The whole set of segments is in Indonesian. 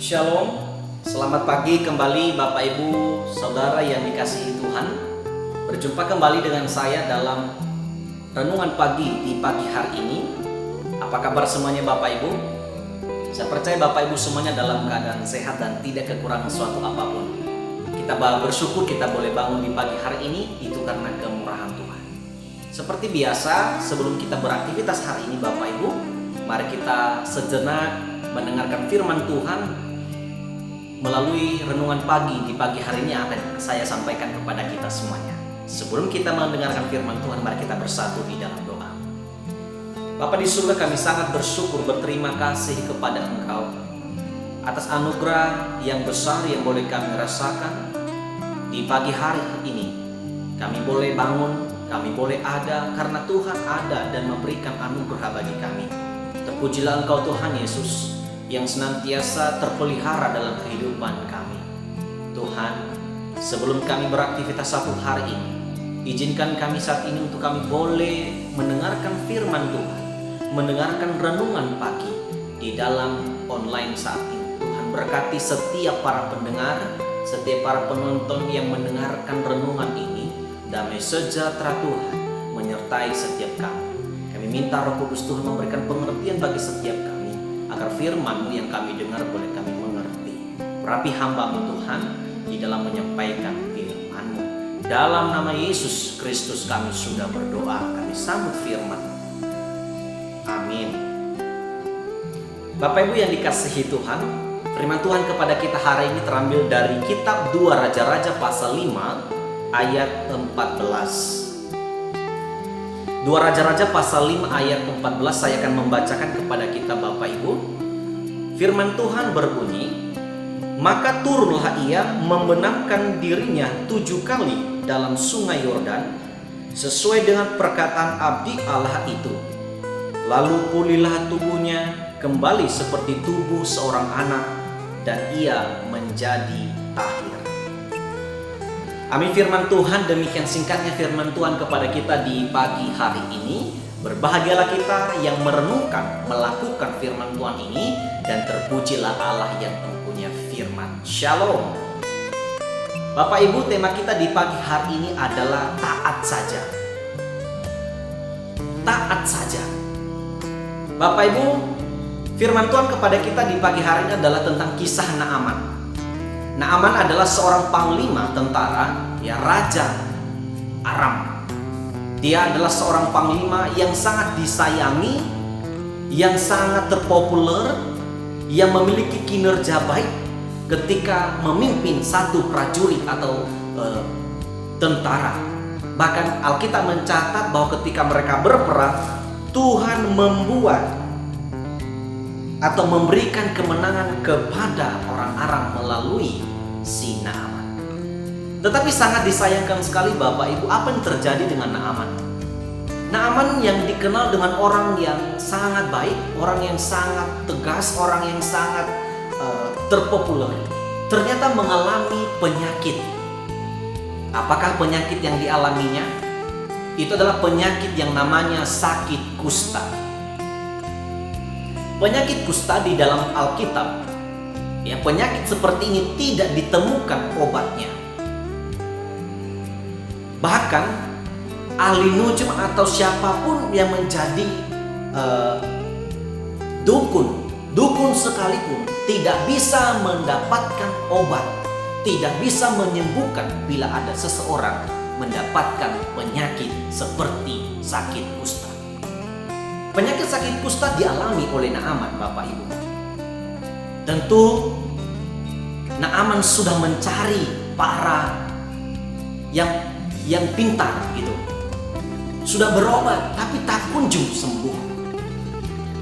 Shalom, selamat pagi kembali Bapak Ibu Saudara yang dikasihi Tuhan. Berjumpa kembali dengan saya dalam renungan pagi di pagi hari ini. Apa kabar semuanya Bapak Ibu? Saya percaya Bapak Ibu semuanya dalam keadaan sehat dan tidak kekurangan suatu apapun. Kita bersyukur kita boleh bangun di pagi hari ini, itu karena kemurahan Tuhan. Seperti biasa, sebelum kita beraktivitas hari ini Bapak Ibu, mari kita sejenak mendengarkan firman Tuhan melalui renungan pagi di pagi hari ini yang akan saya sampaikan kepada kita semuanya. Sebelum kita mendengarkan firman Tuhan, mari kita bersatu di dalam doa. Bapa di surga, kami sangat bersyukur, berterima kasih kepada Engkau atas anugerah yang besar yang boleh kami rasakan di pagi hari ini. Kami boleh bangun, kami boleh ada karena Tuhan ada dan memberikan anugerah bagi kami. Terpujilah Engkau Tuhan Yesus yang senantiasa terpelihara dalam kehidupan kami. Tuhan, sebelum kami beraktivitas satu hari ini, izinkan kami saat ini untuk kami boleh mendengarkan firman Tuhan, mendengarkan renungan pagi di dalam online saat ini. Tuhan berkati setiap para pendengar, setiap para penonton yang mendengarkan renungan ini. Damai sejahtera Tuhan menyertai setiap kami. Kami minta Roh Kudus Tuhan memberikan pengertian bagi setiap kami, agar firman-Mu yang kami dengar boleh kami mengerti. Rapi hamba-Mu Tuhan di dalam menyampaikan firman-Mu. Dalam nama Yesus Kristus kami sudah berdoa, kami sambut firman. Amin. Bapak Ibu yang dikasihi Tuhan, firman Tuhan kepada kita hari ini terambil dari kitab 2 Raja-Raja pasal 5 ayat 14. 2 Raja-Raja pasal 5 ayat 14 saya akan membacakan kepada kita Bapak Ibu. Firman Tuhan berbunyi, "Maka turunlah ia membenamkan dirinya 7 kali dalam sungai Yordan, sesuai dengan perkataan abdi Allah itu. Lalu pulihlah tubuhnya kembali seperti tubuh seorang anak, dan ia menjadi tahir." Amin firman Tuhan. Demikian singkatnya firman Tuhan kepada kita di pagi hari ini. Berbahagialah kita yang merenungkan, melakukan firman Tuhan ini, dan terpujilah Allah yang mempunyai firman. Shalom. Bapak Ibu, tema kita di pagi hari ini adalah taat saja. Taat saja. Bapak Ibu, firman Tuhan kepada kita di pagi hari ini adalah tentang kisah Naaman. Naaman adalah seorang panglima tentara, raja Aram. Dia adalah seorang panglima yang sangat disayangi, yang sangat terpopuler, yang memiliki kinerja baik ketika memimpin satu prajurit atau tentara. Bahkan Alkitab mencatat bahwa ketika mereka berperang, Tuhan membuat atau memberikan kemenangan kepada orang Aram melalui si Naaman. Tetapi sangat disayangkan sekali Bapak Ibu, apa yang terjadi dengan Naaman? Naaman yang dikenal dengan orang yang sangat baik, orang yang sangat tegas, orang yang sangat terpopuler, ternyata mengalami penyakit. Apakah penyakit yang dialaminya? Itu adalah penyakit yang namanya sakit kusta. Penyakit kusta di dalam Alkitab, penyakit seperti ini tidak ditemukan obatnya. Bahkan ahli nujum atau siapapun yang menjadi dukun sekalipun tidak bisa mendapatkan obat, tidak bisa menyembuhkan bila ada seseorang mendapatkan penyakit seperti sakit kusta. Penyakit sakit kusta dialami oleh Naaman, Bapak Ibu. Tentu Naaman sudah mencari para yang pintar gitu. Sudah berobat tapi tak kunjung sembuh.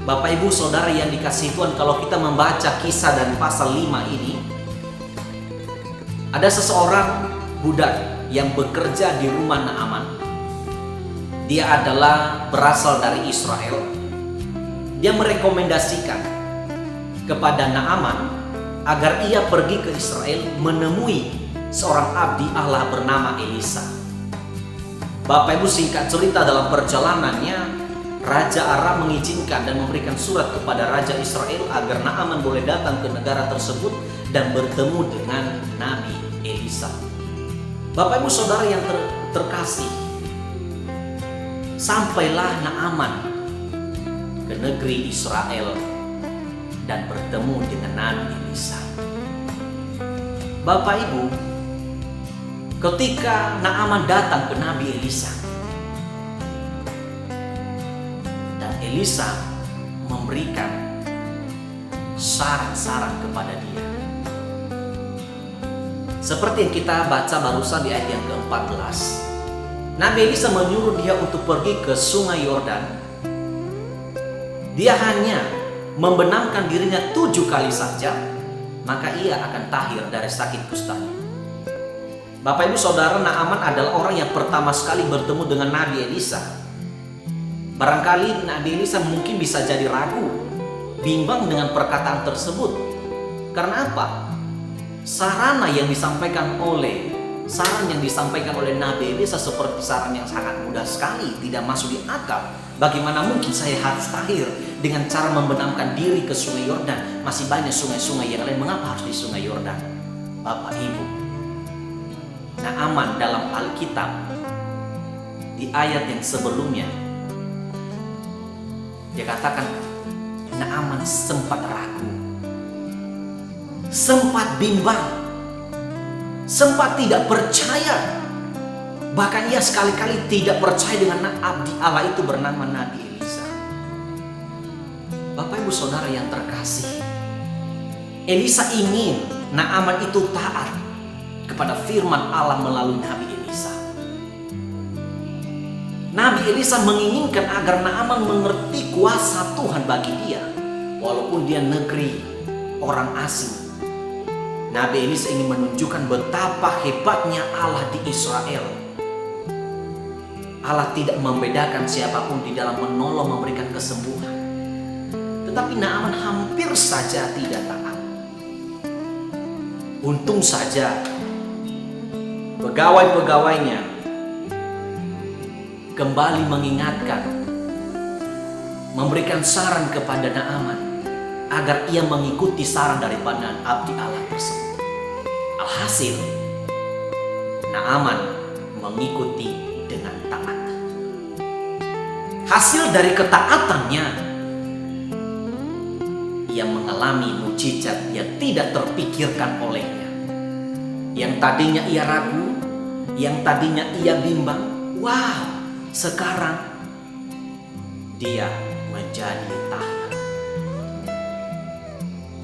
Bapak Ibu Saudara yang dikasihi Tuhan, kalau kita membaca kisah dan pasal 5 ini, ada seseorang budak yang bekerja di rumah Naaman. Dia adalah berasal dari Israel. Dia merekomendasikan kepada Naaman agar ia pergi ke Israel menemui seorang abdi Allah bernama Elisa. Bapak Ibu, singkat cerita dalam perjalanannya, Raja Aram mengizinkan dan memberikan surat kepada Raja Israel agar Naaman boleh datang ke negara tersebut dan bertemu dengan Nabi Elisa. Bapak Ibu Saudara yang terkasih, sampailah Naaman ke negeri Israel dan bertemu dengan Nabi Elisa. Bapak Ibu, ketika Naaman datang ke Nabi Elisa, Elisa memberikan saran-saran kepada dia. Seperti yang kita baca barusan di ayat yang ke-14. Nabi Elisa menyuruh dia untuk pergi ke sungai Yordan. Dia hanya membenamkan dirinya 7 kali saja, maka ia akan tahir dari sakit kustanya. Bapak Ibu Saudara, Naaman adalah orang yang pertama sekali bertemu dengan Nabi Elisa. Barangkali Nabi Elisa mungkin bisa jadi ragu, bimbang dengan perkataan tersebut. Karena apa? Saran yang disampaikan oleh Nabi Elisa seperti saran yang sangat mudah sekali, tidak masuk di akal. Bagaimana mungkin saya harus tahir dengan cara membenamkan diri ke sungai Yordan? Masih banyak sungai-sungai yang lain, mengapa harus di sungai Yordan? Bapak Ibu, Naaman dalam Alkitab di ayat yang sebelumnya dia katakan Naaman sempat ragu, sempat bimbang, sempat tidak percaya. Bahkan ia sekali-kali tidak percaya dengan abdi Allah itu bernama Nabi Elisa. Bapak Ibu Saudara yang terkasih, Elisa ingin Naaman itu taat kepada firman Allah melalui Nabi Elisa. Nabi Elisa menginginkan agar Naaman mengerti kuasa Tuhan bagi dia, walaupun dia negeri orang asing. Nabi Elisa ingin menunjukkan betapa hebatnya Allah di Israel. Allah tidak membedakan siapapun di dalam menolong memberikan kesembuhan. Tetapi Naaman hampir saja tidak taat. Untung saja pegawai-pegawainya kembali mengingatkan, memberikan saran kepada Naaman agar ia mengikuti saran daripada abdi Allah tersebut. Alhasil, Naaman mengikuti dengan taat. Hasil dari ketaatannya, ia mengalami mukjizat yang tidak terpikirkan olehnya. Yang tadinya ia ragu, yang tadinya ia bimbang, wow, sekarang dia menjadi tahir.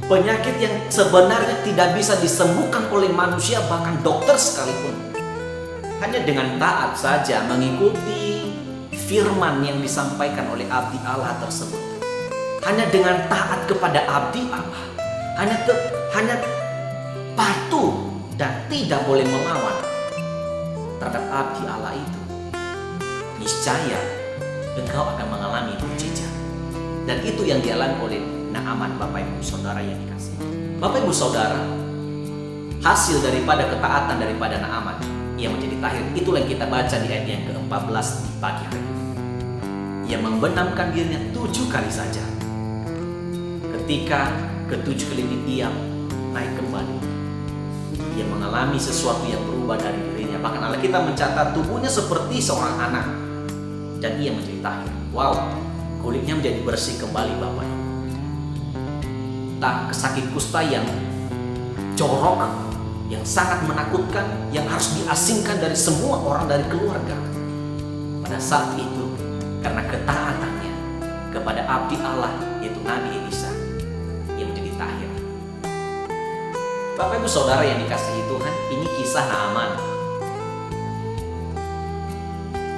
Penyakit yang sebenarnya tidak bisa disembuhkan oleh manusia, bahkan dokter sekalipun, hanya dengan taat saja mengikuti firman yang disampaikan oleh abdi Allah tersebut. Hanya dengan taat kepada abdi Allah, hanya patuh dan tidak boleh melawan terhadap abdi Allah itu, niscaya engkau akan mengalami mukjizat. Dan itu yang dialami oleh Naaman, Bapak Ibu Saudara yang dikasihi. Bapak Ibu Saudara, hasil daripada ketaatan daripada Naaman, ia menjadi tahir. Itulah yang kita baca di ayat yang ke-14 di pagi hari. Ia membenamkan dirinya 7 kali saja. Ketika ke-7 kali ia naik kembali, ia mengalami sesuatu yang berubah dari dirinya. Bahkan Alkitab mencatat tubuhnya seperti seorang anak, dan ia menjadi tahir. Wow, kulitnya menjadi bersih kembali, Bapak Ibu. Tak sakit kusta yang jorok, yang sangat menakutkan, yang harus diasingkan dari semua orang dari keluarga. Pada saat itu, karena ketaatannya kepada abdi Allah, yaitu Nabi Elisa, ia menjadi tahir. Bapak Ibu Saudara yang dikasihi Tuhan, ini kisah Naaman.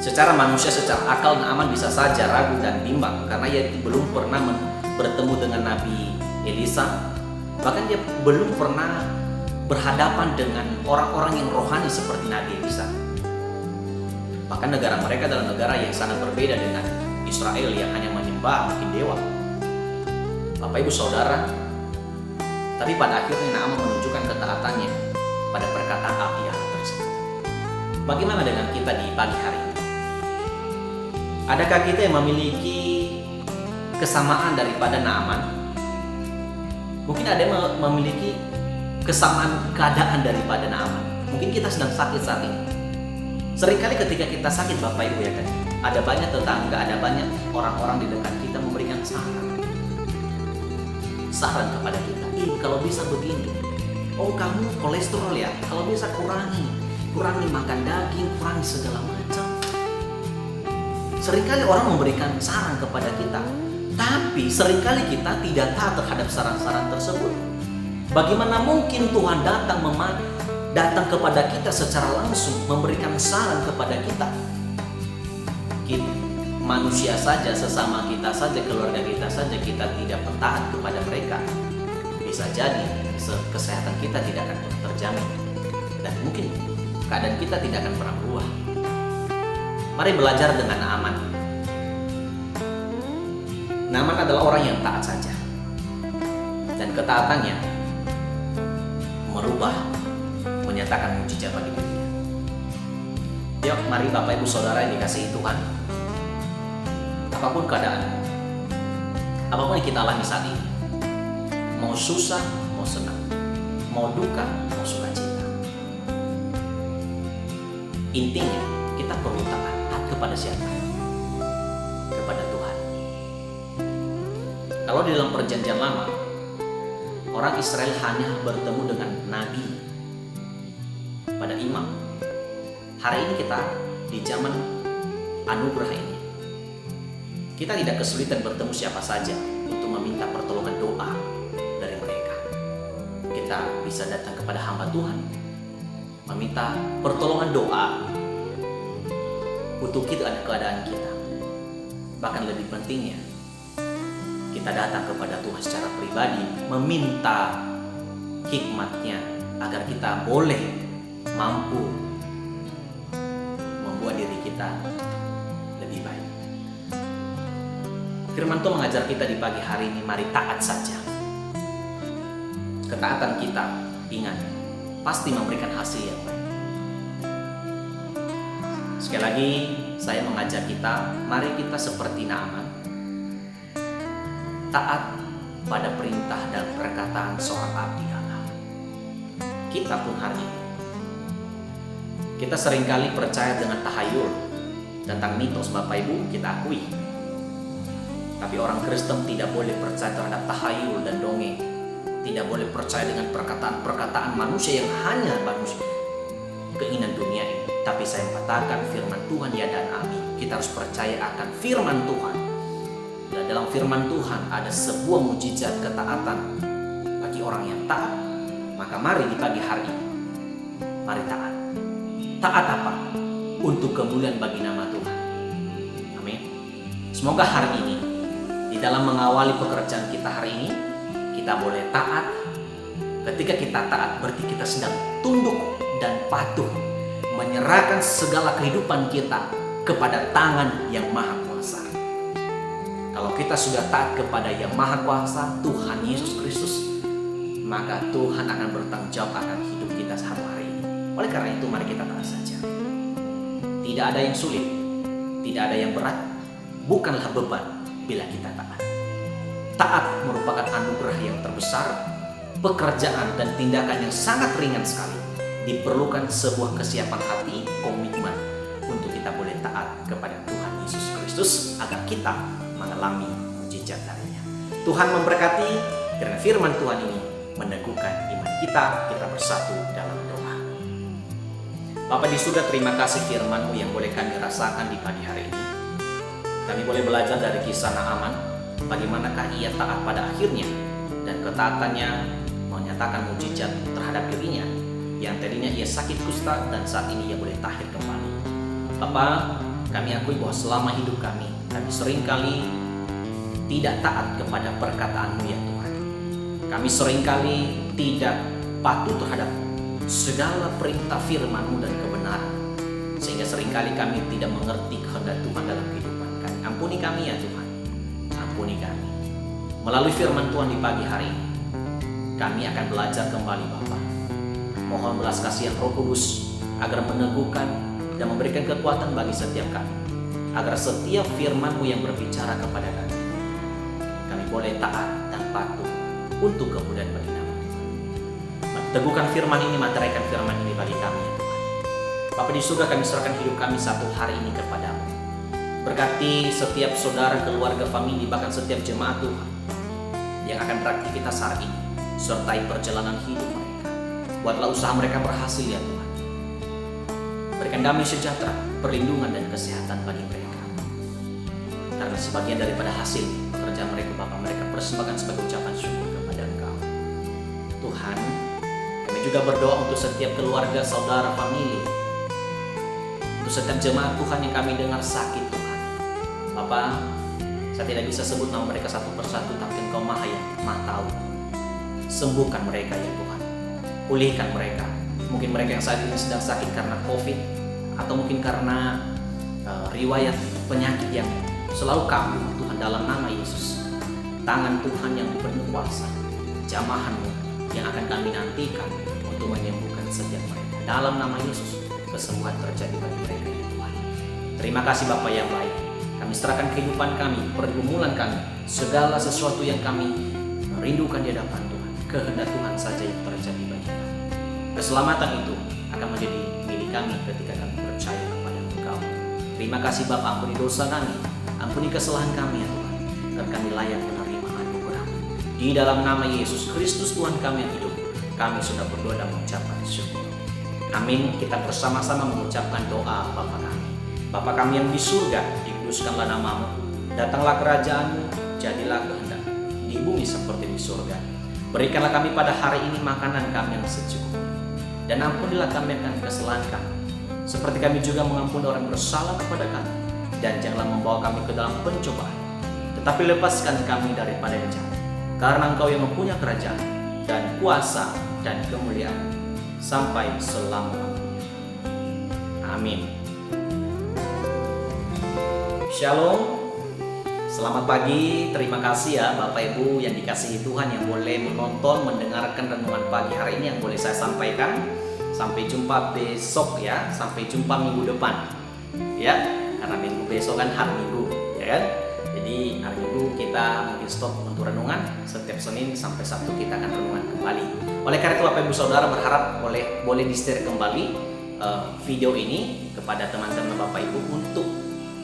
Secara manusia, secara akal, Naaman bisa saja ragu dan bimbang karena ia belum pernah bertemu dengan Nabi Elisa. Bahkan dia belum pernah berhadapan dengan orang-orang yang rohani seperti Nabi Elisa. Bahkan negara mereka adalah negara yang sangat berbeda dengan Israel yang hanya menyembah mungkin dewa. Bapak Ibu Saudara, tapi pada akhirnya Naaman menunjukkan ketaatannya pada perkataan abdi Allah tersebut. Bagaimana dengan kita di pagi hari ini? Adakah kita yang memiliki kesamaan daripada Naaman? Mungkin ada yang memiliki kesamaan keadaan daripada Naaman. Mungkin kita sedang sakit saat ini. Seringkali ketika kita sakit, Bapak Ibu, ya kan, ada banyak tetangga, ada banyak orang-orang di dekat kita memberikan saran kepada kita. Kalau bisa begini, oh kamu kolesterol ya, kalau bisa kurangi makan daging, kurangi segala macam. Seringkali orang memberikan saran kepada kita, tapi seringkali kita tidak taat terhadap saran-saran tersebut. Bagaimana mungkin Tuhan datang kepada kita secara langsung memberikan saran kepada kita? Kita manusia saja, sesama kita saja, keluarga kita saja, kita tidak taat kepada mereka. Bisa jadi kesehatan kita tidak akan terjamin, dan mungkin keadaan kita tidak akan pernah berubah. Mari belajar dengan Naaman. Naaman adalah orang yang taat saja, dan ketaatannya menyatakan mujizat bagi dunia. Yuk, mari Bapak Ibu Saudara yang dikasihi Tuhan, apapun keadaan, apapun yang kita alami saat ini, mau susah, mau senang, mau duka, mau sukacita, intinya kita perlu taat kepada siapa? Kepada Tuhan. Kalau di dalam perjanjian lama, orang Israel hanya bertemu dengan nabi pada imam. Hari ini kita di zaman anugerah ini, kita tidak kesulitan bertemu siapa saja untuk meminta pertolongan doa dari mereka. Kita bisa datang kepada hamba Tuhan, meminta pertolongan doa untuk keadaan kita. Bahkan lebih pentingnya, kita datang kepada Tuhan secara pribadi, meminta hikmat-Nya agar kita boleh mampu membuat diri kita lebih baik. Firman Tuhan mengajar kita di pagi hari ini, mari taat saja. Ketaatan kita, ingat, pasti memberikan hasil yang baik. Sekali lagi, saya mengajak kita, mari kita seperti Naaman, taat pada perintah dan perkataan seorang abdi Allah. Kita pun hari ini, kita seringkali percaya dengan tahayul tentang mitos, Bapak Ibu, kita akui. Tapi orang Kristen tidak boleh percaya terhadap tahayul dan dongeng. Tidak boleh percaya dengan perkataan-perkataan manusia yang hanya manusia, keinginan dunia ini. Tapi saya katakan firman Tuhan ya dan amin. Kita harus percaya akan firman Tuhan. Dan dalam firman Tuhan ada sebuah mujizat ketaatan bagi orang yang taat. Maka mari di pagi hari ini, mari taat. Taat apa? Untuk kemuliaan bagi nama Tuhan. Amin. Semoga hari ini, di dalam mengawali pekerjaan kita hari ini, kita boleh taat. Ketika kita taat, berarti kita sedang tunduk dan patuh, menyerahkan segala kehidupan kita kepada tangan yang maha kuasa. Kalau kita sudah taat kepada yang maha kuasa, Tuhan Yesus Kristus, maka Tuhan akan bertanggung jawab akan hidup kita sehari-hari ini. Oleh karena itu, mari kita taat saja. Tidak ada yang sulit, tidak ada yang berat, bukanlah beban bila kita taat. Taat merupakan anugerah yang terbesar, pekerjaan dan tindakan yang sangat ringan sekali. Diperlukan sebuah kesiapan hati, komitmen untuk kita boleh taat kepada Tuhan Yesus Kristus agar kita mengalami mujizat darinya. Tuhan memberkati, karena firman Tuhan ini meneguhkan iman kita bersatu dalam doa. Bapa di surga, terima kasih firman-Mu yang boleh kami rasakan di pagi hari ini. Kami boleh belajar dari kisah Naaman, bagaimanakah ia taat pada akhirnya dan ketaatannya menyatakan mujizat terhadap dirinya yang tadinya ia sakit kusta dan saat ini ia boleh tahir kembali. Bapa, kami akui bahwa selama hidup kami seringkali tidak taat kepada perkataan-Mu ya Tuhan. Kami seringkali tidak patuh terhadap segala perintah firman-Mu dan kebenaran, sehingga seringkali kami tidak mengerti kehendak Tuhan dalam kehidupan kami. Ampuni kami ya Tuhan, ampuni kami. Melalui firman Tuhan di pagi hari ini, kami akan belajar kembali Bapa. Mohon belas kasihan Roh Kudus agar meneguhkan dan memberikan kekuatan bagi setiap kami, agar setiap firman-Mu yang berbicara kepada kami boleh taat dan patuh untuk kemudian bagi nama Tuhan. Teguhkan firman ini, materaikan firman ini bagi kami ya Tuhan. Bapa di surga, kami serahkan hidup kami satu hari ini kepadamu. Berkati setiap saudara, keluarga, famili, bahkan setiap jemaat Tuhan yang akan beraktivitas hari ini, sertai perjalanan hidup mereka. Buatlah usaha mereka berhasil ya Tuhan. Berikan damai sejahtera, perlindungan dan kesehatan bagi mereka. Karena sebagian daripada hasil pekerjaan mereka, Bapa, mereka persembahkan sebagai ucapan syukur kepada Engkau. Tuhan, kami juga berdoa untuk setiap keluarga, saudara, famili, untuk setiap jemaat Tuhan yang kami dengar sakit Tuhan. Bapa, saya tidak bisa sebut nama mereka satu persatu, tapi Engkau Maha yang Maha tahu. Sembuhkan mereka ya Tuhan. Pulihkan mereka. Mungkin mereka yang saat ini sedang sakit karena COVID, atau mungkin karena riwayat penyakit yang selalu kambuh Tuhan, dalam nama Yesus. Tangan Tuhan yang penuh kuasa, jamahan-Mu yang akan kami nantikan untuk menyembuhkan setiap mereka. Dalam nama Yesus, kesembuhan terjadi bagi mereka ya Tuhan. Terima kasih Bapa yang baik. Kami serahkan kehidupan kami, pergumulan kami, segala sesuatu yang kami rindukan di hadapan Tuhan. Kehendak Tuhan saja yang terjadi bagi kami. Keselamatan itu akan menjadi milik kami ketika kami percaya kepada Engkau. Terima kasih Bapa, ampuni dosa kami, ampuni kesalahan kami ya Tuhan, dan kami layak menerima anugerah. Di dalam nama Yesus Kristus Tuhan kami yang hidup, kami sudah berdoa dan mengucapkan syukur. Amin. Kita bersama-sama mengucapkan doa Bapa kami. Bapa kami yang di surga, dikuduskanlah nama-Mu, datanglah kerajaan-Mu, jadilah kehendak di bumi seperti di surga. Berikanlah kami pada hari ini makanan kami yang secukupnya, dan ampunilah kami akan kesalahan kami, seperti kami juga mengampuni orang bersalah kepada kami. Dan janganlah membawa kami ke dalam pencobaan, tetapi lepaskan kami daripada yang jahat. Karena Engkau yang mempunyai kerajaan dan kuasa dan kemuliaan sampai selama-lamanya. Amin. Shalom. Selamat pagi, terima kasih ya Bapak Ibu yang dikasihi Tuhan yang boleh menonton, mendengarkan renungan pagi hari ini yang boleh saya sampaikan. Sampai jumpa besok ya, sampai jumpa minggu depan ya, karena minggu besok kan hari Minggu ya kan. Jadi hari Minggu kita mungkin stop untuk renungan, setiap Senin sampai Sabtu kita akan renungan kembali. Oleh karena itu Bapak Ibu Saudara berharap boleh di-share kembali video ini kepada teman-teman Bapak Ibu untuk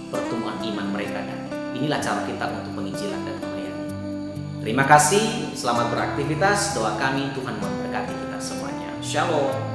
pertumbuhan iman mereka, dan inilah cara kita untuk penginjilan dan melayani. Terima kasih, selamat beraktivitas. Doa kami Tuhan memberkati kita semuanya. Shalom.